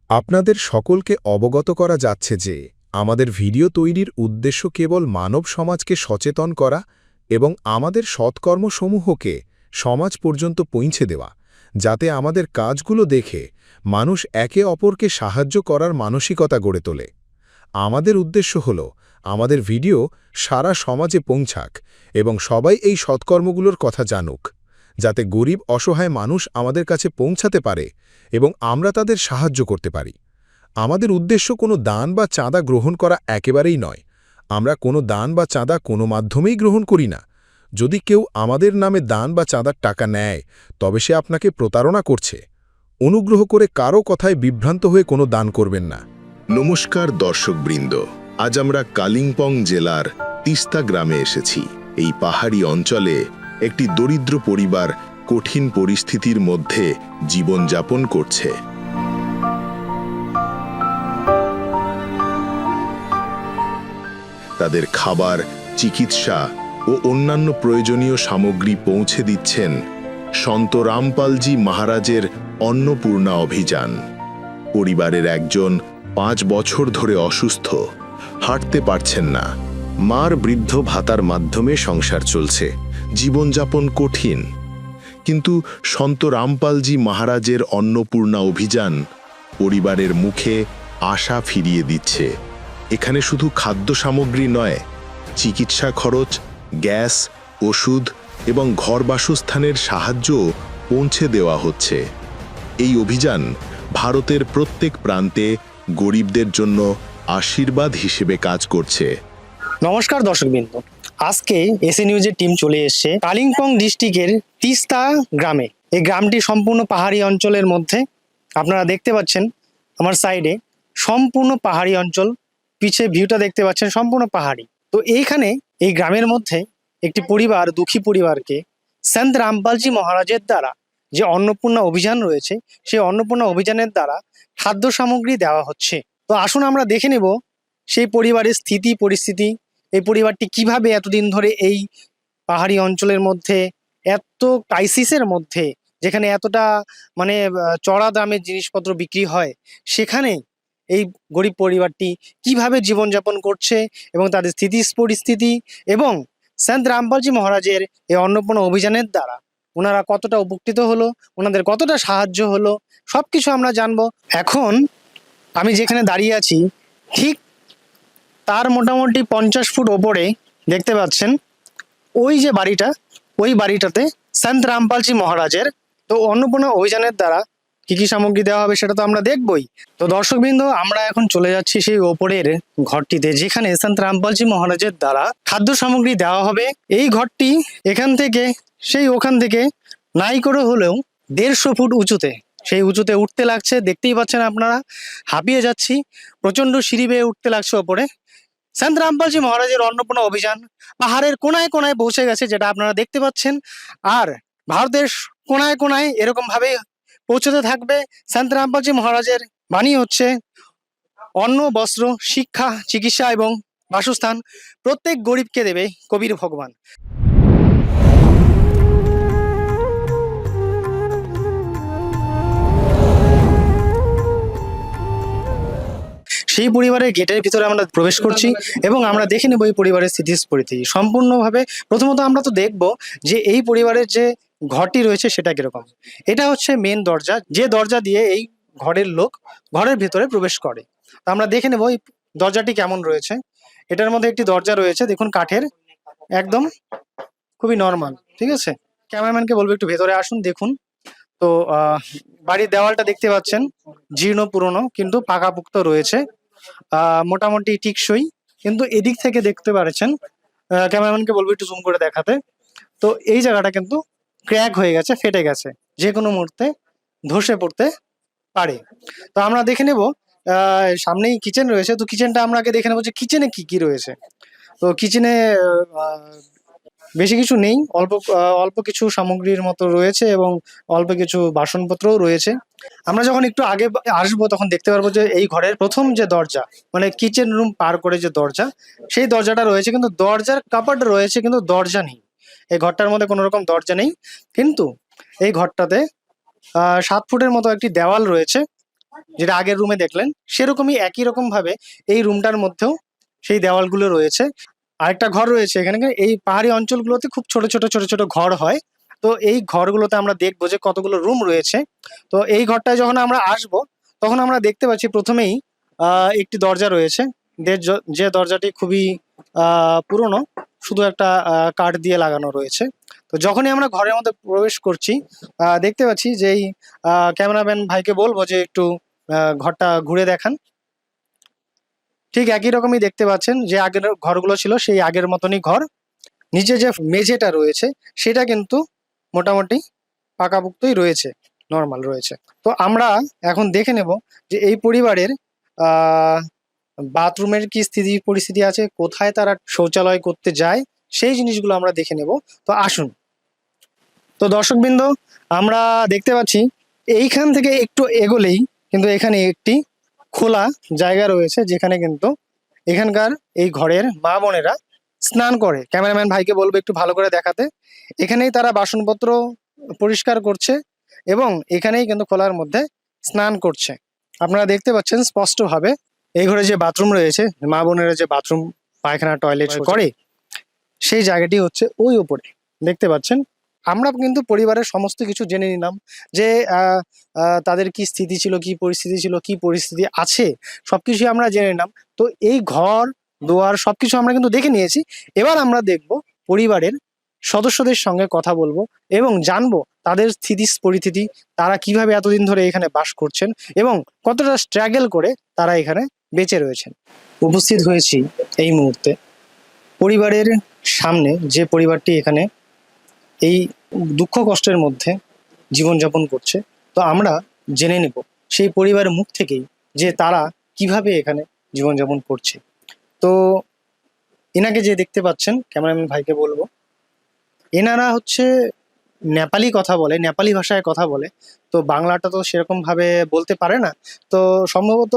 আপনাদের সকলকে অবগত করা যাচ্ছে যে আমাদের ভিডিও তৈরির উদ্দেশ্য কেবল মানব সমাজকে সচেতন করা এবং আমাদের সৎকর্মসমূহকে সমাজ পর্যন্ত পৌঁছে দেওয়া, যাতে আমাদের কাজগুলো দেখে মানুষ একে অপরকে সাহায্য করার মানসিকতা গড়ে তোলে। আমাদের উদ্দেশ্য হল আমাদের ভিডিও সারা সমাজে পৌঁছাক এবং সবাই এই সৎকর্মগুলোর কথা জানুক, যাতে গরিব অসহায় মানুষ আমাদের কাছে পৌঁছাতে পারে এবং আমরা তাদের সাহায্য করতে পারি। আমাদের উদ্দেশ্য কোনো দান বা চাঁদা গ্রহণ করা একেবারেই নয়। আমরা কোনো দান বা চাঁদা কোনো মাধ্যমেই গ্রহণ করি না। যদি কেউ আমাদের নামে দান বা চাঁদার টাকা নেয়, তবে সে আপনাকে প্রতারণা করছে। অনুগ্রহ করে কারও কথায় বিভ্রান্ত হয়ে কোনো দান করবেন না। নমস্কার দর্শকবৃন্দ, আজ আমরা কালিম্পং জেলার তিস্তা গ্রামে এসেছি। এই পাহাড়ি অঞ্চলে একটি দরিদ্র পরিবার কঠিন পরিস্থিতির মধ্যে জীবনযাপন করছে। তাদের খাবার, চিকিৎসা ও অন্যান্য প্রয়োজনীয় সামগ্রী পৌঁছে দিচ্ছেন সন্ত রামপালজি মহারাজের অন্নপূর্ণা অভিযান। পরিবারের একজন 5 বছর ধরে অসুস্থ, হাঁটতে পারছেন না। মার বৃদ্ধ ভাতার মাধ্যমে সংসার চলছে, জীবনযাপন কঠিন। কিন্তু সন্ত রামপালজি মহারাজের অন্নপূর্ণা অভিযান পরিবারের মুখে আশা ফিরিয়ে দিচ্ছে। এখানে শুধু খাদ্য সামগ্রী নয়, চিকিৎসা খরচ, গ্যাস, ওষুধ এবং ঘর বাসস্থানের সাহায্যও পৌঁছে দেওয়া হচ্ছে। এই অভিযান ভারতের প্রত্যেক প্রান্তে গরিবদের জন্য আশীর্বাদ হিসেবে কাজ করছে। নমস্কার দর্শকবৃন্দ, আজকে এসি নিউজের টিম চলে এসেছে কালিম্পং ডিস্ট্রিক্টের তিস্তা গ্রামে। এই গ্রামটি সম্পূর্ণ পাহাড়ি অঞ্চলের মধ্যে। আপনারা দেখতে পাচ্ছেন আমার সাইডে সম্পূর্ণ পাহাড়ি অঞ্চল, পিছে ভিউটা দেখতে পাচ্ছেন সম্পূর্ণ পাহাড়ি। তো এইখানে এই গ্রামের মধ্যে একটি পরিবার, দুঃখী পরিবারকে সন্ত রামপালজি মহারাজের দ্বারা যে অন্নপূর্ণা অভিযান রয়েছে, সেই অন্নপূর্ণা অভিযানের দ্বারা খাদ্য সামগ্রী দেওয়া হচ্ছে। তো আসুন আমরা দেখে নেব সেই পরিবারের স্থিতি পরিস্থিতি, এই পরিবারটি কিভাবে এতদিন ধরে এই পাহাড়ি অঞ্চলের মধ্যে, এত ক্রাইসিসের মধ্যে, যেখানে এতটা চড়া দামে জিনিসপত্র বিক্রি হয়, সেখানে এই গরিব পরিবারটি কিভাবে জীবনযাপন করছে এবং তাদের স্থিতি পরিস্থিতি এবং সন্ত রামপালজি মহারাজের এই অন্নপূর্ণা অভিযানের দ্বারা ওনারা কতটা উপকৃত হলো, ওনাদের কতটা সাহায্য হলো, সব কিছু আমরা জানবো। এখন আমি যেখানে দাঁড়িয়ে আছি, ঠিক তার মোটামুটি 50 ফুট ওপরে দেখতে পাচ্ছেন ওই যে বাড়িটা, ওই বাড়িটাতে সন্ত রামপালজি মহারাজের তো অন্নপূর্ণা অভিযানের দ্বারা কি কি সামগ্রী দেওয়া হবে সেটা তো আমরা দেখবই। তো দর্শকবৃন্দ, আমরা এখন চলে যাচ্ছি সেই ওপরের ঘরটিতে, যেখানে সন্ত রামপালজি মহারাজের দ্বারা খাদ্য সামগ্রী দেওয়া হবে। এই ঘরটি এখান থেকে সেই ওখান থেকে নাই করে হলেও 150 ফুট উঁচুতে, সেই উঁচুতে উঠতে লাগছে। দেখতেই পাচ্ছেন আপনারা, হাঁপিয়ে যাচ্ছি, প্রচন্ড সিঁড়ি বেয়ে উঠতে লাগছে ওপরে। সন্ত রামপালজি মহারাজের অন্নপূর্ণা অভিযান পাহাড়ের কোনায় কোনায় পৌঁছে গেছে, যেটা আপনারা দেখতে পাচ্ছেন। আর ভারতের কোনায় কোনায় এরকম ভাবে পৌঁছতে থাকবে। সন্ত রামপালজি মহারাজের বাণী হচ্ছে, অন্ন, বস্ত্র, শিক্ষা, চিকিৎসা এবং বাসস্থান প্রত্যেক গরিবকে দেবে কবির ভগবান। সেই পরিবারের গেটের ভিতরে আমরা প্রবেশ করছি এবং আমরা দেখে নেব এই পরিবারের স্থিতিস্ফূর্তি সম্পূর্ণভাবে। প্রথমত আমরা তো দেখব যে এই পরিবারের যে ঘরটি রয়েছে সেটা কিরকম। এটা হচ্ছে মেন দরজা, যে দরজা দিয়ে এই ঘরের লোক ঘরের ভিতরে প্রবেশ করে। তো আমরা দেখে নেব এই দরজাটি কেমন রয়েছে। এটার মধ্যে একটি দরজা রয়েছে, দেখুন, কাঠের, একদম খুবই নর্মাল। ঠিক আছে, ক্যামেরাম্যানকে বলবো একটু ভেতরে আসুন, দেখুন। তো বাড়ির দেওয়ালটা দেখতে পাচ্ছেন জীর্ণ পুরনো, কিন্তু পাকাপোক্ত রয়েছে, মোটামুটি টিকসই। কিন্তু এদিক থেকে দেখতে পাচ্ছেন, ক্যামেরাম্যানকে বলবো একটু জুম করে দেখাতে। তো এই জায়গাটা কিন্তু ক্র্যাক হয়ে গেছে, ফেটে গেছে, যে কোনো মুহূর্তে ধসে পড়তে পারে। তো আমরা দেখে নেব, সামনেই কিচেন রয়েছে। তো কিচেনটা আমরা আগে দেখে নেবো যে কিচেনে কি কি রয়েছে। তো কিচেনে বেশি কিছু নেই, অল্প কিছু সামগ্রীর মতো রয়েছে এবং অল্প কিছু বাসনপত্রও রয়েছে। আমরা যখন একটু আগে আসবো তখন দেখতে পারবো যে এই ঘরের প্রথম যে দরজা, কিচেন রুম পার করে যে দরজা, সেই দরজাটা রয়েছে, কিন্তু দরজার কাপড় রয়েছে, কিন্তু দরজা নেই। এই ঘরটার মধ্যে কোনো রকম দরজা নেই, কিন্তু এই ঘরটাতে 7 ফুটের মতো একটি দেওয়াল রয়েছে যেটা আগের রুমে দেখলেন সেরকমই একই রকম ভাবে এই রুমটার মধ্যেও সেই দেওয়ালগুলো রয়েছে। আরেকটা ঘর রয়েছে এখানে, এই পাহাড়ি অঞ্চলগুলোতে খুব ছোট ছোট ছোট ছোট ঘর হয়। তো এই ঘরগুলোতে আমরা দেখবো যে কতগুলো রুম রয়েছে। তো এই ঘরটায় যখন আমরা আসব তখন আমরা দেখতে পাচ্ছি প্রথমেই একটি দরজা রয়েছে, যে দরজাটি খুবই পুরনো, শুধু একটা কাঠ দিয়ে লাগানো রয়েছে। তো যখনই আমরা ঘরের মধ্যে প্রবেশ করছি দেখতে পাচ্ছি যে এই ক্যামেরাম্যান ভাইকে বলবো যে একটু ঘরটা ঘুরে দেখান। ঠিক একই রকমই দেখতে পাচ্ছেন যে আগের ঘরগুলো ছিল সেই আগের মতনই ঘর। নিচে যে মেঝেটা রয়েছে সেটা কিন্তু মোটামুটি পাকাপোক্তই রয়েছে, নর্মাল রয়েছে। তো আমরা এখন দেখে নেব যে এই পরিবারের বাথরুমের কি স্থিতি পরিস্থিতি আছে, কোথায় তারা শৌচালয় করতে যায়, সেই জিনিসগুলো আমরা দেখে নেব। তো আসুন। তো দর্শকবৃন্দ, আমরা দেখতে পাচ্ছি এইখান থেকে একটু এগোলেই কিন্তু এখানে একটি খোলা জায়গা রয়েছে, যেখানে কিন্তু এখানকার এই ঘরের মা বোনেরা স্নান করে। ক্যামেরাম্যান ভাইকে বলবো একটু ভালো করে দেখাতে। এখানেই তারা বাসনপত্র পরিষ্কার করছে এবং এখানেই কিন্তু খোলার মধ্যে স্নান করছে। আপনারা দেখতে পাচ্ছেন স্পষ্টভাবে এই ঘরে যে বাথরুম রয়েছে, মা বোনেরা যে বাথরুম পায়খানা টয়লেট করে, সেই জায়গাটি হচ্ছে ওই উপরে দেখতে পাচ্ছেন। আমরা কিন্তু পরিবারের সমস্ত কিছু জেনে নিলাম যে তাদের কি স্থিতি ছিল, কি পরিস্থিতি ছিল, কি পরিস্থিতি আছে, সবকিছু আমরা জেনে নিলাম। তো এই ঘর দুয়ার সবকিছু আমরা কিন্তু দেখে নিয়েছি। এবার আমরা দেখব পরিবারের সদস্যদের সঙ্গে কথা বলবো এবং জানবো তাদের স্থিতি পরিস্থিতি, তারা কিভাবে এতদিন ধরে এখানে বাস করছেন এবং কতটা স্ট্রাগল করে তারা এখানে বেঁচে রয়েছেন। উপস্থিত হয়েছি এই মুহূর্তে পরিবারের সামনে, যে পরিবারটি এখানে এই দুঃখ কষ্টের মধ্যে জীবনযাপন করছে। তো আমরা জেনে নেব সেই পরিবারের মুখ থেকেই যে তারা কিভাবে এখানে জীবনযাপন করছে। তো এনাকে যে দেখতে পাচ্ছেন, ক্যামেরাম্যান ভাইকে বলবো, এনারা হচ্ছে নেপালি কথা বলে, নেপালি ভাষায় কথা বলে। তো বাংলাটা তো সেরকম ভাবে বলতে পারে না, তো সম্ভবত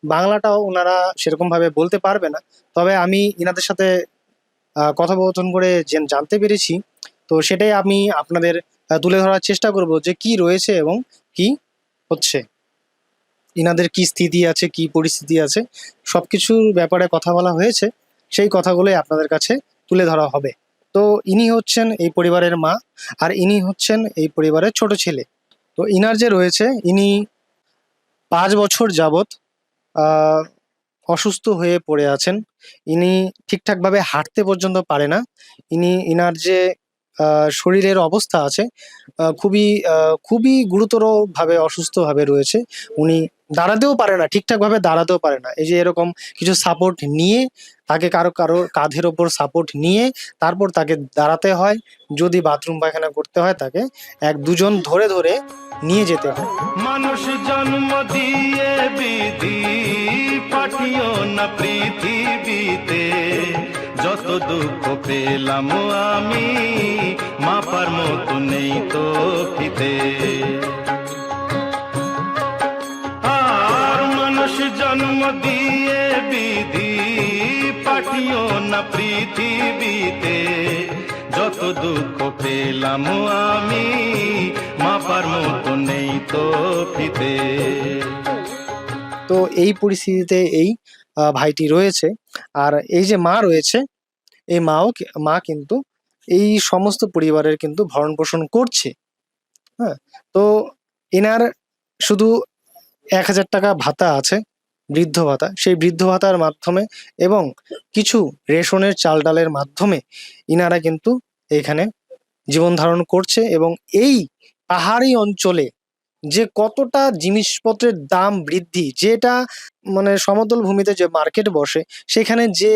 বাংলাটাও ওনারা সেরকম ভাবে বলতে পারবে না। তবে আমি এনাদের সাথে কথোপকথন করে জানতে পেরেছি, তো সেটাই আমি আপনাদের তুলে ধরার চেষ্টা করব যে কি রয়েছে এবং কি হচ্ছে, ইনাদের কি স্থিতি আছে, কি পরিস্থিতি আছে, সবকিছুর ব্যাপারে কথা বলা হয়েছে। সেই কথাগুলোই আপনাদের কাছে তুলে ধরা হবে। তো ইনি হচ্ছেন এই পরিবারের মা, আর ইনি হচ্ছেন এই পরিবারের ছোট ছেলে। তো ইনার যে রয়েছে, ইনি 5 বছর যাবৎ আহ, অসুস্থ হয়ে পড়ে আছেন। ইনি ঠিকঠাকভাবে হাঁটতে পর্যন্ত পারে না। ইনার যে শরীরের অবস্থা আছে, খুবই গুরুতরভাবে অসুস্থভাবে রয়েছে। উনি দাঁড়াতেও পারে না, ঠিকঠাকভাবে দাঁড়াতেও পারে না। এই যে এরকম কিছু সাপোর্ট নিয়ে, তাকে কারো কারো কাঁধের ওপর সাপোর্ট নিয়ে তারপর তাকে দাঁড়াতে হয়। যদি বাথরুম পায়খানা করতে হয় তাকে 1-2 জন ধরে ধরে নিয়ে যেতে হয়। মানুষ জন্ম দিয়ে বিধি পাঠিও না পৃথিবীতে, যত দুঃখ পেলাম আমি মাপার মতো নেই তো ফিতে। আর মানুষ জন্ম দিয়ে বিধি পাঠিও না পৃথিবীতে, যত দুঃখ পেলাম আমি মাপার মতো নেই তো ফিতে। তো এই পরিস্থিতিতে এই ভাইটি রয়েছে। আর এই যে মা রয়েছে, এই মা কিন্তু এই সমস্ত পরিবারের কিন্তু ভরণ পোষণ করছে। হ্যাঁ, তো এনার শুধু 1,000 টাকা ভাতা আছে, বৃদ্ধ ভাতা। সেই বৃদ্ধ ভাতার মাধ্যমে এবং কিছু রেশনের চাল ডালের মাধ্যমে ইনারা কিন্তু এখানে জীবন ধারণ করছে। এবং এই পাহাড়ি অঞ্চলে যে কতটা জিনিসপত্রের দাম বৃদ্ধি, যেটা মানে সমতল ভূমিতে যে মার্কেট বসে সেখানে যে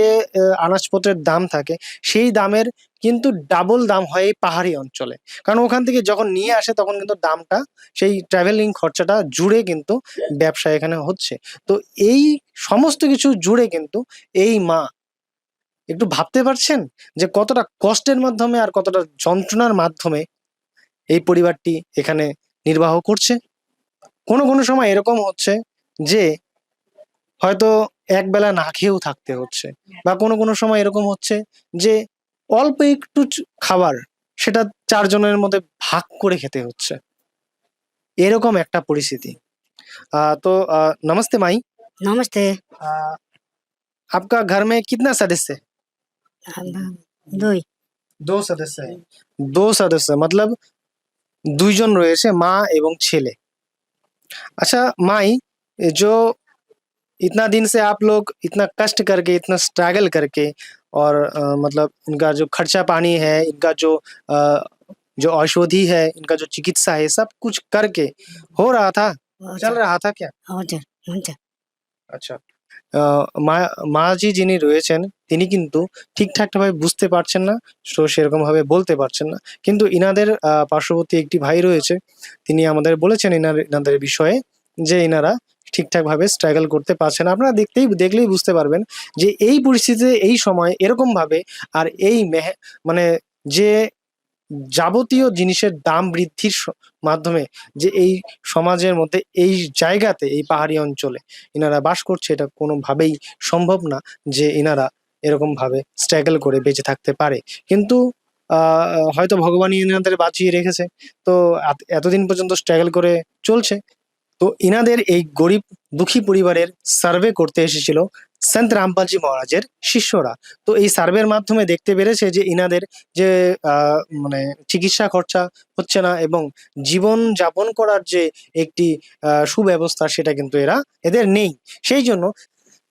আনাজপত্রের দাম থাকে, সেই দামের কিন্তু ডাবল দাম হয় এই পাহাড়ি অঞ্চলে। কারণ ওখান থেকে যখন নিয়ে আসে তখন কিন্তু দামটা, সেই ট্রাভেলিং খরচাটা জুড়ে কিন্তু ব্যবসা এখানে হচ্ছে। তো এই সমস্ত কিছু জুড়ে কিন্তু এই মা, একটু ভাবতে পারছেন যে কতটা কষ্টের মাধ্যমে আর কতটা যন্ত্রণার মাধ্যমে এই পরিবারটি এখানে নির্বাহ করছে। কোনো কোনো সময় এরকম হচ্ছে যে হয়তো একবেলা না খেয়েও থাকতে হচ্ছে, বা কোনো কোনো সময় এরকম হচ্ছে যে অল্প একটু খাবার সেটা 4 জনের মধ্যে ভাগ করে খেতে হচ্ছে, এরকম একটা পরিস্থিতি। नमस्ते माई। नमस्ते। आपका घर में कितना सदस्य है? দুই। 2 सदस्य है। 2 सदस्य मतलब 2 জন রয়েছে, মা এবং ছেলে। अच्छा माई, जो इतना दिन से आप लोग इतना कष्ट करके, इतना स्ट्रगल करके और मतलब इनका जो खर्चा पानी है, इनका जो औषधि है, इनका जो चिकित्सा है, सब कुछ करके हो रहा था, चल रहा था क्या? हजुर हुन्छ। আচ্ছা। মাঝি যিনি রয়েছেন তিনি কিন্তু ঠিকঠাকভাবে বুঝতে পারছেন না, সেরকমভাবে বলতে পারছেন না। কিন্তু ইনাদের পার্শ্ববর্তী একটি ভাই রয়েছে, তিনি আমাদের বলেছেন ইনাদের বিষয়ে যে ইনারা ঠিকঠাকভাবে স্ট্রাগল করতে পারছে না। আপনারা দেখলেই বুঝতে পারবেন যে এই পরিস্থিতিতে, এই সময় এরকমভাবে আর এই মানে যে যাবতীয় জিনিসের দাম বৃদ্ধির মাধ্যমে যে এই সমাজের মধ্যে, এই জায়গাতে, এই পাহাড়ি অঞ্চলে ইনারা বাস করছে, এটা কোনোভাবেই সম্ভব না যে ইনারা এরকমভাবে স্ট্রাগল করে বেঁচে থাকতে পারে। কিন্তু হয়তো ভগবানই ইনাদের বাঁচিয়ে রেখেছে। তো এতদিন পর্যন্ত স্ট্রাগল করে চলছে। তো ইনাদের এই গরিব দুঃখী পরিবারের সার্ভে করতে এসেছিল সন্ত রামপালজি মহারাজের শিষ্যরা। তো এই সার্ভের মাধ্যমে দেখতে পেরেছে যে ইনাদের যে মানে চিকিৎসা খরচা হচ্ছে না এবং জীবন যাপন করার যে একটি সুব্যবস্থা, সেটা কিন্তু এদের নেই। সেই জন্য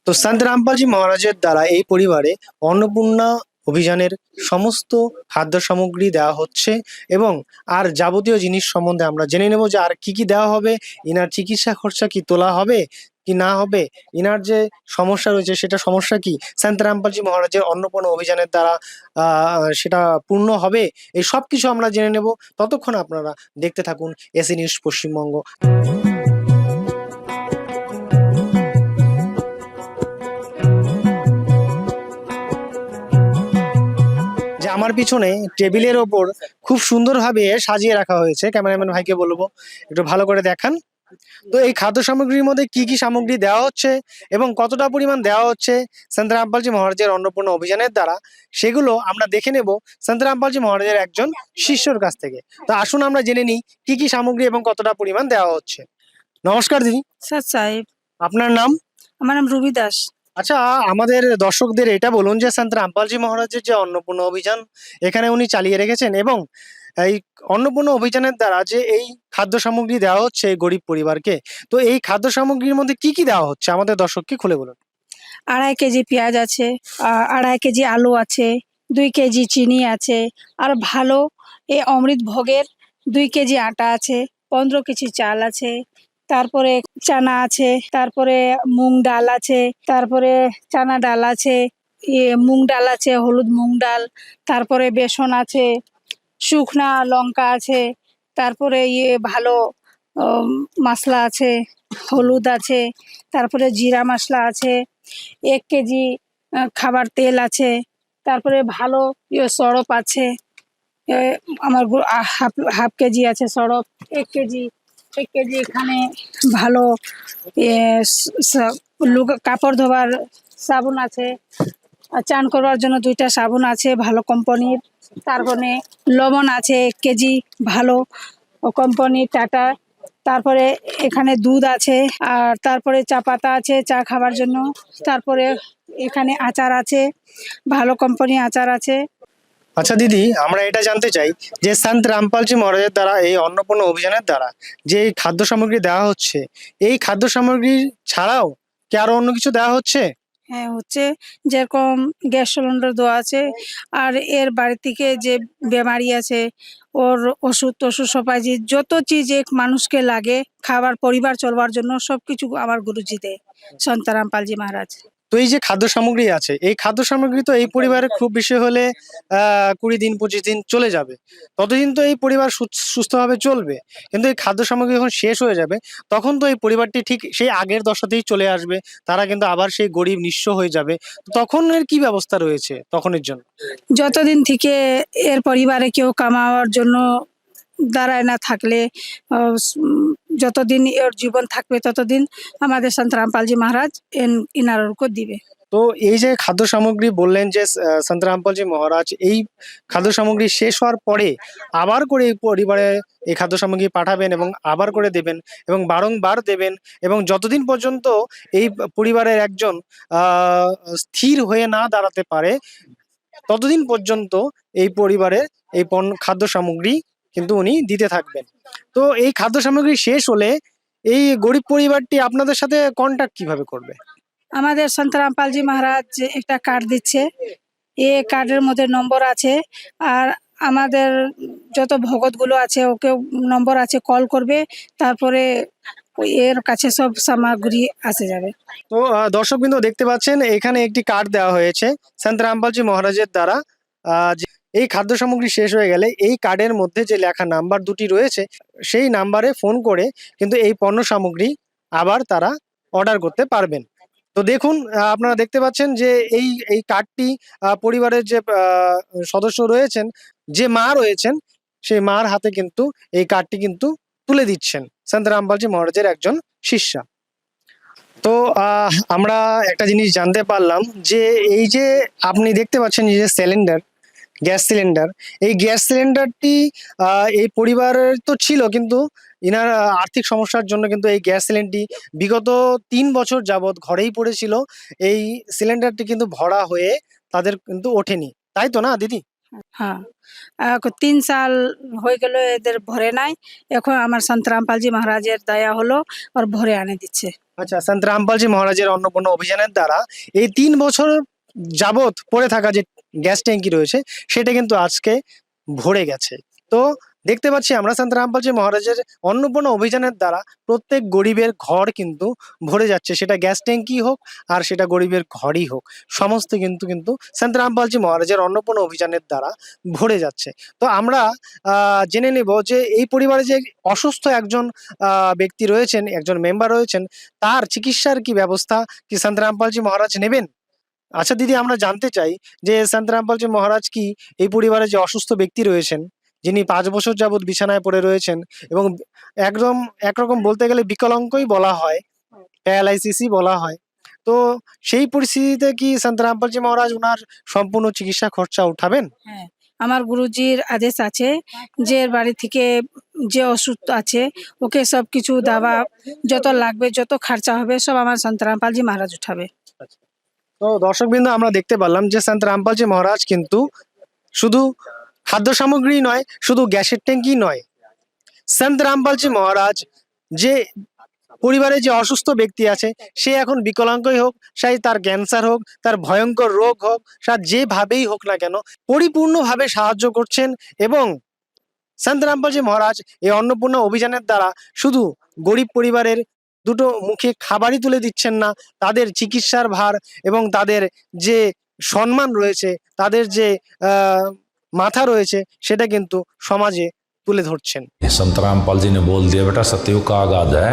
তো সন্ত রামপালজি মহারাজের দ্বারা এই পরিবারে অন্নপূর্ণা অভিযানের সমস্ত খাদ্য সামগ্রী দেওয়া হচ্ছে এবং আর যাবতীয় জিনিস সম্বন্ধে আমরা জেনে নেব যে আর কি কি দেওয়া হবে, ইনার চিকিৎসা খরচা কি তোলা হবে কি না হবে, ইনার যে সমস্যা রয়েছে সেটা সমস্যা কি সন্ত রামপালজি মহারাজের অন্নপূর্ণা অভিযানের দ্বারা সেটা পূর্ণ হবে, এই সব কিছু আমরা জেনে নেব। ততক্ষণ আপনারা দেখতে থাকুন এসি নিউজ পশ্চিমবঙ্গ। যে আমার পিছনে টেবিলের ওপর খুব সুন্দরভাবে সাজিয়ে রাখা হয়েছে, ক্যামেরাম্যান ভাইকে বলবো একটু ভালো করে দেখান। তো এই খাদ্য সামগ্রীর মধ্যে কি কি সামগ্রী দেওয়া হচ্ছে এবং কতটা পরিমাণ দেওয়া হচ্ছে সন্ত রামপালজি মহারাজের অন্নপূর্ণা অভিযানের দ্বারা, সেগুলো আমরা দেখে নেব সন্ত রামপালজি মহারাজের একজন শিষ্যর কাছ থেকে। তো আসুন আমরা জেনে নিই কি কি সামগ্রী এবং কতটা পরিমাণ দেওয়া হচ্ছে। নমস্কার দিদি, স্যার সাহেব, আপনার নাম? আমার নাম রুবি দাস। আচ্ছা, আমাদের দর্শকদের এটা বলুন যে সন্ত রামপালজি মহারাজের যে অন্নপূর্ণা অভিযান এখানে উনি চালিয়ে রেখেছেন এবং এই অন্নপূর্ণা অভিযানের দ্বারা যে এই খাদ্য সামগ্রী দেওয়া হচ্ছে এই গরিব পরিবারকে, তো এই খাদ্য সামগ্রীর মধ্যে কি কি দেওয়া হচ্ছে আমাদের দর্শককে খুলে বলুন। 2.5 কেজি পেঁয়াজ আছে, 2.5 কেজি আলু আছে, 2 কেজি চিনি আছে, আর ভালো এই অমৃত ভোগের 2 কেজি আটা আছে, 15 কেজি চাল আছে, তারপরে চানা আছে, তারপরে মুগ ডাল আছে, তারপরে চানা ডাল আছে, মুগ ডাল আছে, হলুদ মুগ ডাল, তারপরে বেসন আছে, শুকনা লঙ্কা আছে, তারপরে ভালো মশলা আছে, হলুদ আছে, তারপরে জিরা মশলা আছে, 1 কেজি খাবার তেল আছে, তারপরে ভালো সড়প আছে, আমার হাফ কেজি আছে সড়প, 1 কেজি এখানে ভালো কাপড় ধোবার সাবুন আছে, চান করবার জন্য 2টা সাবুন আছে ভালো কোম্পানির, তারপরে লবণ আছে 1 কেজি ভালো কোম্পানির টাটা, তারপরে এখানে দুধ আছে, আর তারপরে চা পাতা আছে চা খাবার জন্য, তারপরে এখানে আচার আছে ভালো কোম্পানি আচার আছে। আচ্ছা দিদি, আমরা এটা জানতে চাই যে সন্ত রামপালজি মহারাজের দ্বারা এই অন্নপূর্ণা অভিযানের দ্বারা যে এই খাদ্য সামগ্রী দেওয়া হচ্ছে, এই খাদ্য সামগ্রী ছাড়াও কি আরো অন্য কিছু দেওয়া হচ্ছে? হ্যাঁ হচ্ছে, যেরকম গ্যাস সিলিন্ডার দেওয়া আছে, আর এর বাড়ি থেকে যে বেমারি আছে ওর ওষুধ টষুধ সবাই যে যত চিজ এক মানুষকে লাগে খাবার পরিবার চলবার জন্য সবকিছু আমার গুরুজি দেয় সন্ত রামপালজি মহারাজ। তো এই যে খাদ্য সামগ্রী আছে, এই খাদ্য সামগ্রী তো এই পরিবারে খুব বেশি হলে 20 দিন 25 দিন চলে যাবে, ততদিন তো এই পরিবার সুস্থভাবে চলবে। কিন্তু এই খাদ্য সামগ্রী যখন শেষ হয়ে যাবে তখন তো এই পরিবারটি ঠিক সেই আগের দশাতেই চলে আসবে, তারা কিন্তু আবার সেই গরিব নিঃস্ব হয়ে যাবে। তো তখন এর কি ব্যবস্থা রয়েছে তখনের জন্য? যতদিন থেকে এর পরিবারে কেউ কামাবার জন্য দাঁড়ায় না থাকলে, যতদিন এর জীবন থাকবে ততদিন আমাদের সন্ত রামপালজি মহারাজ ইনার দিবে। তো এই যে খাদ্য সামগ্রী বললেন যে সন্ত রামপালজি মহারাজ এই খাদ্য সামগ্রী শেষ হওয়ার পরে আবার করে এই পরিবারে এই খাদ্য সামগ্রী পাঠাবেন এবং আবার করে দেবেন এবং বারংবার দেবেন এবং যতদিন পর্যন্ত এই পরিবারের একজন আহ স্থির হয়ে না দাঁড়াতে পারে ততদিন পর্যন্ত এই পরিবারের এই খাদ্য সামগ্রী কিন্তু উনি দিতে থাকবেন। তো এই খাদ্য সামগ্রী শেষ হলে এই গরিব পরিবারটি আপনাদের সাথে কন্ট্যাক্ট কিভাবে করবে? আমাদের সন্ত রামপালজি মহারাজ যে একটা কার্ড দিচ্ছে, এ কার্ডের মধ্যে নম্বর আছে, আর আমাদের যত ভগতগুলো আছে ওকে নম্বর আছে, কল করবে, তারপরে এর কাছে সব সামগ্রী আসে যাবে। তো দর্শকবৃন্দ দেখতে পাচ্ছেন এখানে একটি কার্ড দেওয়া হয়েছে সন্ত রামপালজি মহারাজের দ্বারা। এই খাদ্য সামগ্রী শেষ হয়ে গেলে এই কার্ডের মধ্যে যে লেখা নাম্বার দুটি রয়েছে সেই নাম্বারে ফোন করে কিন্তু এই পণ্য সামগ্রী আবার তারা অর্ডার করতে পারবেন। তো দেখুন আপনারা দেখতে পাচ্ছেন যে এই এই কার্ডটি পরিবারের যে সদস্য রয়েছেন, যে মা রয়েছেন, সেই মার হাতে কিন্তু এই কার্ডটি কিন্তু তুলে দিচ্ছেন সন্ত রামপালজি মহারাজের একজন শিষ্যা। তো আমরা একটা জিনিস জানতে পারলাম যে এই যে আপনি দেখতে পাচ্ছেন যে সিলিন্ডার, গ্যাস সিলিন্ডার, এই গ্যাস সিলিন্ডারটি এই পরিবারের তো ছিল, কিন্তু ইনার আর্থিক সমস্যার জন্য কিন্তু এই গ্যাস সিলিন্ডারটি বিগত ৩ বছর যাবৎ ঘরেই পড়েছিল। এই সিলিন্ডারটি কিন্তু ভরা হয়ে তাদের কিন্তু ওঠেনি, তাই তো না দিদি? হ্যাঁ, ৩ সাল হয়ে গেল এদের ভরে নাই, এখন আমার সন্ত রামপালজি মহারাজের দয়া হলো আর ভরে আনে দিচ্ছে। আচ্ছা, সন্ত রামপালজি মহারাজের অন্নপূর্ণা অভিযানের দ্বারা এই ৩ বছর যাবৎ পড়ে থাকা যে গ্যাস ট্যাঙ্কি রয়েছে সেটা কিন্তু আজকে ভরে গেছে। তো দেখতে পাচ্ছি আমরা সন্ত রামপালজি মহারাজের অন্নপূর্ণা অভিযানের দ্বারা প্রত্যেক গরিবের ঘর কিন্তু ভরে যাচ্ছে, সেটা গ্যাস ট্যাঙ্কি হোক আর সেটা গরিবের ঘরই হোক, সমস্ত কিন্তু কিন্তু সন্ত রামপালজি মহারাজের অন্নপূর্ণা অভিযানের দ্বারা ভরে যাচ্ছে। তো আমরা জেনে নেব যে এই পরিবারে যে অসুস্থ একজন ব্যক্তি রয়েছেন, একজন মেম্বার রয়েছেন, তার চিকিৎসার কি ব্যবস্থা কি সন্ত রামপালজি মহারাজ নেবেন? আচ্ছা দিদি, আমরা জানতে চাই যে সন্ত রামপালজি মহারাজ কি এই পরিবারে যে অসুস্থ ব্যক্তি রয়েছেন, যিনি ৫ বছর যাবৎ বিছানায় পড়ে রয়েছেন এবং একদম একরকম বলতে গেলে বিকলাঙ্গই বলা হয়, প্যারালাইসিসই বলা হয়, তো সেই পরিস্থিতিতে কি সন্ত রামপালজি মহারাজ ওনার সম্পূর্ণ চিকিৎসা খরচা উঠাবেন? হ্যাঁ, আমার গুরুজির আদেশ আছে যে এর বাড়ি থেকে যে ওষুধ আছে ওকে সব কিছু দাবা যত লাগবে, যত খরচা হবে সব আমার সন্ত রামপালজি মহারাজ উঠাবে। তো দর্শকবৃন্দ আমরা দেখতে পারলাম যে সন্ত রামপালজি মহারাজ কিন্তু শুধু খাদ্য সামগ্রী নয়, শুধু গ্যাসের ট্যাঙ্কি নয়, সন্ত রামপালজি মহারাজ যে পরিবারে যে অসুস্থ ব্যক্তি আছে, সে এখন বিকলাঙ্গই হোক, সেই তার ক্যান্সার হোক, তার ভয়ঙ্কর রোগ হোক, তার যেভাবেই হোক না কেন পরিপূর্ণভাবে সাহায্য করছেন। এবং সন্ত রামপালজি মহারাজ এই অন্নপূর্ণা অভিযানের দ্বারা শুধু গরিব পরিবারের দুটো মুখে খাবারই তুলে দিচ্ছেন না, তাদের চিকিৎসার ভার এবং তাদের যে সম্মান রয়েছে, তাদের যে মাথা রয়েছে, সেটা কিন্তু সমাজে তুলে ধরছেন। संत रामपाल जी ने बोल दिया, बेटा सतयुग का आगाज है,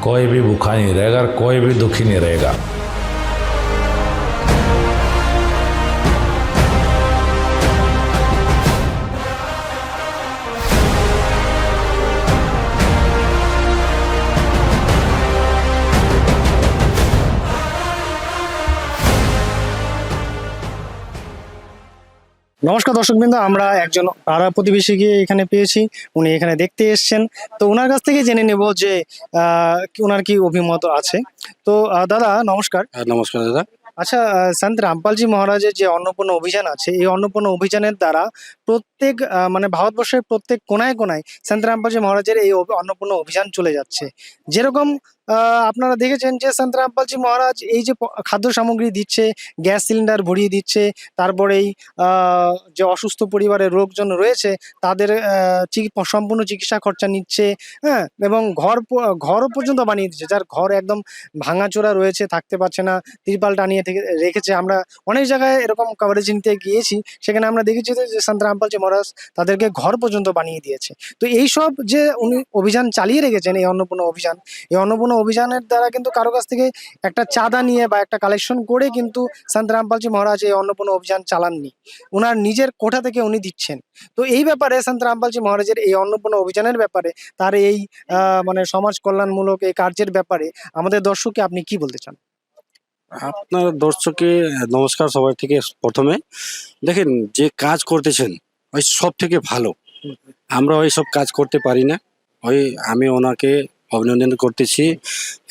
कोई भी भूखा नहीं रहेगा, कोई भी दुखी नहीं रहेगा। নমস্কার দর্শকবৃন্দ, আমরা একজন পাড়া প্রতিবেশীকে এখানে পেয়েছি, উনি এখানে দেখতে এসেছেন। তো ওনার কাছ থেকে জেনে নেব যে ওনার কি অভিমত আছে। তো দাদা নমস্কার। নমস্কার দাদা। আচ্ছা, সন্ত রামপালজি মহারাজের যে অন্নপূর্ণা অভিযান আছে, এই অন্নপূর্ণা অভিযানের দ্বারা প্রত্যেক মানে ভারতবর্ষের প্রত্যেক কোনায় কোনায় সন্ত রামপালজি মহারাজের এই অন্নপূর্ণা অভিযান চলে যাচ্ছে। যেরকম আপনারা দেখেছেন যে সন্ত রামপালজি মহারাজ এই যে খাদ্য সামগ্রী দিচ্ছে, গ্যাস সিলিন্ডার ভরিয়ে দিচ্ছে, তারপরেই যে অসুস্থ পরিবারের লোকজন রয়েছে তাদের সম্পূর্ণ চিকিৎসা খরচা নিচ্ছে, হ্যাঁ, এবং ঘরও পর্যন্ত বানিয়ে দিচ্ছে, যার ঘর একদম ভাঙাচোরা রয়েছে, থাকতে পারছে না, ত্রিপাল টানিয়ে থেকে রেখেছে। আমরা অনেক জায়গায় এরকম কভারেজ নিতে গিয়েছি, সেখানে আমরা দেখেছি যে সন্ত রামপালজি মহারাজ তাদেরকে ঘর পর্যন্ত বানিয়ে দিয়েছে। তো এইসব যে উনি অভিযান চালিয়ে রেখেছেন, এই অন্নপূর্ণা অভিযান, এই অন্নপূর্ণা অভিযানের দ্বারা কিন্তু কারো কাছ থেকে একটা চাঁদা নিয়ে বা একটা কালেকশন করে কিন্তু সন্ত রামপালজি মহারাজ এই অন্নপূর্ণা অভিযান চালাননি, ওনার নিজের কোঠা থেকে উনি দিচ্ছেন। তো এই ব্যাপারে সন্ত রামপালজি মহারাজের এই অন্নপূর্ণা অভিযানের ব্যাপারে, তার এই মানে সমাজ কল্যাণমূলক এই কার্যের ব্যাপারে আমাদের দর্শককে আপনি কি বলতে চান? আপনার দর্শককে নমস্কার সবাই থেকে প্রথমে। দেখেন যে কাজ করতেছেন ওই সব থেকে ভালো, আমরা ওই সব কাজ করতে পারি না। ওই আমি ওনাকে অভিনন্দন করতেছি,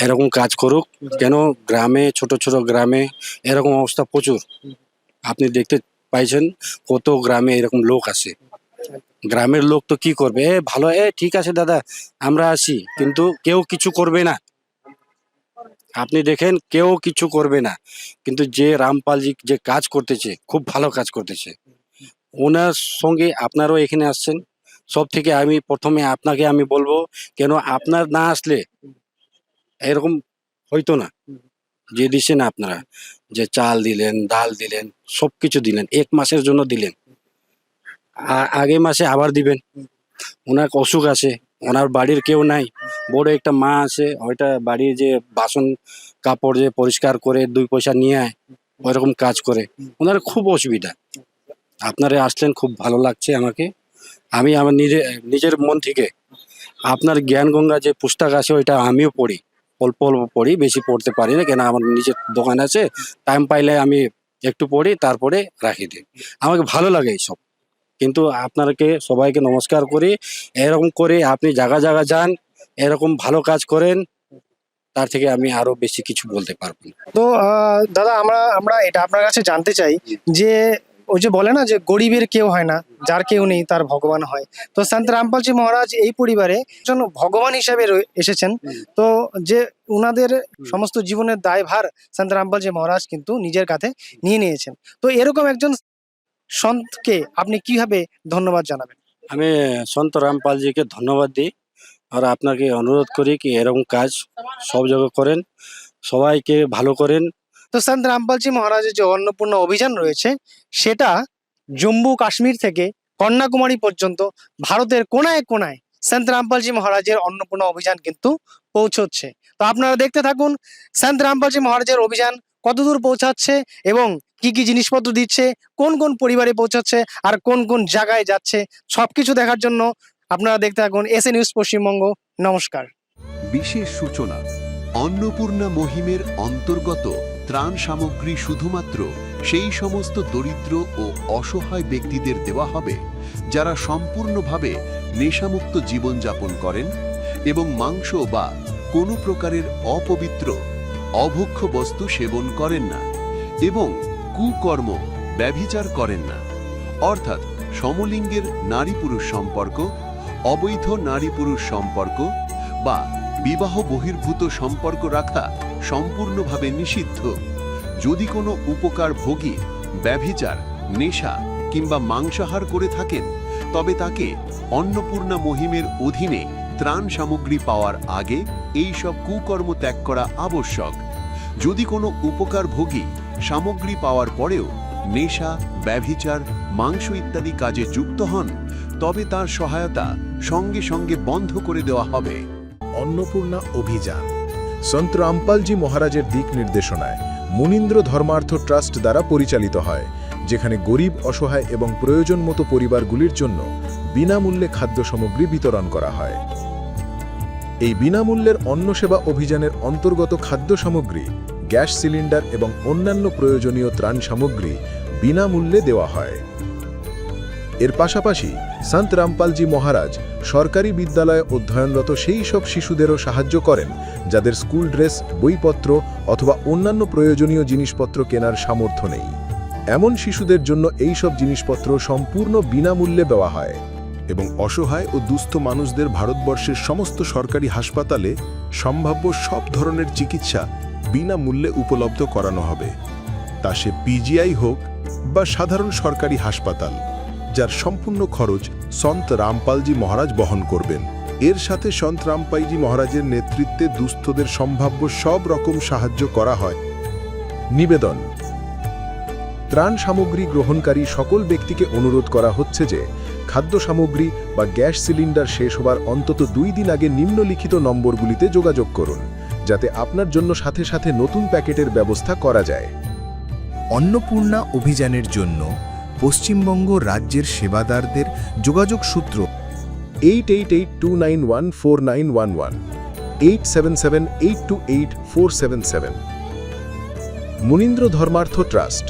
এরকম কাজ করুক। কেন গ্রামে, ছোট ছোট গ্রামে এরকম অবস্থা প্রচুর। আপনি দেখতে পাইছেন কত গ্রামে এরকম লোক আছে। গ্রামের লোক তো কি করবে, ভালো ঠিক আছে দাদা আমরা আসি, কিন্তু কেউ কিছু করবে না। আপনি দেখেন কেউ কিছু করবে না, কিন্তু যে রামপালজি যে কাজ করতেছে খুব ভালো কাজ করতেছে। ওনার সঙ্গে আপনারাও এখানে আসছেন, সব থেকে আমি প্রথমে আপনাকে আমি বলবো, কেন আপনার না আসলে এরকম হইতো না। যে দিচ্ছেন আপনারা, যে চাল দিলেন, ডাল দিলেন, সবকিছু দিলেন, 1 মাসের জন্য দিলেন, আগে মাসে আবার দিবেন। ওনার অসুখ আছে, ওনার বাড়ির কেউ নাই, বড় একটা মা আছে, ওইটা বাড়ির যে বাসন কাপড় যে পরিষ্কার করে 2 পয়সা নিয়ে আয়, ওইরকম কাজ করে। ওনার খুব অসুবিধা। আপনারা আসলেন, খুব ভালো লাগছে আমাকে। আমি আমার নিজের মন থেকে আপনার জ্ঞানগঙ্গা যে পুস্তক আছে ওইটা আমিও পড়ি, অল্প অল্প পড়ি, বেশি পড়তে পারি না, কেন আমার নিজের দোকান আছে। টাইম পাইলে আমি একটু পড়ি, তারপরে রাখি দিই। আমাকে ভালো লাগে এইসব। কিন্তু আপনাকে সবাইকে নমস্কার করি, এরকম করে আপনি জায়গা জায়গা যান, এরকম ভালো কাজ করেন, তার থেকে আমি আরো বেশি কিছু বলতে পারবো না। তো দাদা আমরা এটা আপনার কাছে জানতে চাই যে ওই যে বলে না যে গরিবের কেউ হয় না, যার কেউ নেই তার ভগবান হয়। তো সন্ত রামপালজি মহারাজ এই পরিবারে একজন ভগবান হিসেবে এসেছেন। তো যে উনাদের সমস্ত জীবনের দায়ভার সন্ত রামপালজি মহারাজ কিন্তু নিজের কাঁধে নিয়ে নিয়েছেন। তো এরকম একজন সন্তকে আপনি কিভাবে ধন্যবাদ জানাবেন? আমি সন্ত রামপালজিকে ধন্যবাদ দিই, আর আপনাকে অনুরোধ করি কি এরকম কাজ সব জায়গায় করেন, সবাইকে ভালো করেন। তো সন্ত রামপালজি মহারাজের যে অন্নপূর্ণা অভিযান রয়েছে সেটা জম্মু কাশ্মীর থেকে কন্যাকুমারী পর্যন্ত ভারতের কোনায় কোনায় সন্ত রামপালজি মহারাজের অন্নপূর্ণা অভিযান কিন্তু পৌঁছচ্ছে। তো আপনারা দেখতে থাকুন সন্ত রামপালজি মহারাজের অভিযান কতদূর পৌঁছাচ্ছে এবং কি কি জিনিসপত্র দিচ্ছে, কোন কোন পরিবারে পৌঁছাচ্ছে আর কোন কোন জায়গায় যাচ্ছে, সবকিছু দেখার জন্য আপনারা দেখতে থাকুন এসএ নিউজ পশ্চিমবঙ্গ। নমস্কার। বিশেষ সূচনা, অন্নপূর্ণা মহিমের অন্তর্গত ত্রাণ সামগ্রী শুধুমাত্র সেই সমস্ত দরিদ্র ও অসহায় ব্যক্তিদের দেওয়া হবে যারা সম্পূর্ণভাবে নেশামুক্ত জীবনযাপন করেন এবং মাংস বা কোনো প্রকারের অপবিত্র অভক্ষ্য বস্তু সেবন করেন না এবং কুকর্ম ব্যভিচার করেন না, অর্থাৎ সমলিঙ্গের নারী পুরুষ সম্পর্ক, অবৈধ নারী পুরুষ সম্পর্ক বা বিবাহ বহির্ভূত সম্পর্ক রাখা সম্পূর্ণভাবে নিষিদ্ধ। যদি কোনো উপকার ভোগী ব্যভিচার, নেশা কিংবা মাংসাহার করে থাকেন, তবে তাকে অন্নপূর্ণা মহিমের অধীনে ত্রাণ সামগ্রী পাওয়ার আগে এই সব কুকর্ম ত্যাগ করা আবশ্যক। যদি কোনো উপকার ভোগী সামগ্রী পাওয়ার পরেও নেশা, ব্যভিচার, মাংস ইত্যাদি কাজে যুক্ত হন, তবে তার সহায়তা সঙ্গে সঙ্গে বন্ধ করে দেওয়া হবে। অন্নপূর্ণা অভিযান সন্ত রামপালজি মহারাজের দিক নির্দেশনায় মুনীন্দ্র ধর্মার্থ ট্রাস্ট দ্বারা পরিচালিত হয়, যেখানে গরিব, অসহায় এবং প্রয়োজন মতো পরিবারগুলির জন্য বিনামূল্যে খাদ্য সামগ্রী বিতরণ করা হয়। এই বিনামূল্যের অন্ন সেবা অভিযানের অন্তর্গত খাদ্য সামগ্রী, গ্যাস সিলিন্ডার এবং অন্যান্য প্রয়োজনীয় ত্রাণ সামগ্রী বিনামূল্যে দেওয়া হয়। এর পাশাপাশি সন্ত রামপালজি মহারাজ সরকারি বিদ্যালয়ে অধ্যয়নরত সেই সব শিশুদেরও সাহায্য করেন যাদের স্কুল ড্রেস, বইপত্র অথবা অন্যান্য প্রয়োজনীয় জিনিসপত্র কেনার সামর্থ্য নেই। এমন শিশুদের জন্য এই সব জিনিসপত্র সম্পূর্ণ বিনামূল্যে দেওয়া হয় এবং অসহায় ও দুস্থ মানুষদের ভারতবর্ষের সমস্ত সরকারি হাসপাতালে সম্ভাব্য সব ধরনের চিকিৎসা বিনামূল্যে উপলব্ধ করানো হবে, তা সে পিজিআই হোক বা সাধারণ সরকারি হাসপাতাল, যার সম্পূর্ণ খরচ সন্ত রামপালজি মহারাজ বহন করবেন। এর সাথে সন্ত রামপালজি মহারাজের নেতৃত্বে দুস্থদের সম্ভাব্য সব রকম সাহায্য করা হয়। নিবেদন: ত্রাণ সামগ্রী গ্রহণকারী সকল ব্যক্তিকে অনুরোধ করা হচ্ছে যে খাদ্য সামগ্রী বা গ্যাস সিলিন্ডার শেষ হবার অন্তত 2 দিন আগে নিম্নলিখিত নম্বরগুলিতে যোগাযোগ করুন, যাতে আপনার জন্য সাথে সাথে নতুন প্যাকেটের ব্যবস্থা করা যায়। অন্নপূর্ণা অভিযানের জন্য পশ্চিমবঙ্গ রাজ্যের সেবাদারদের যোগাযোগ সূত্র 8882914911, 8778284777। মুনীন্দ্র ধর্মার্থ ট্রাস্ট,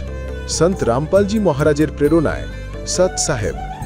সন্ত রামপালজি মহারাজের প্রেরণায় সৎ সাহেব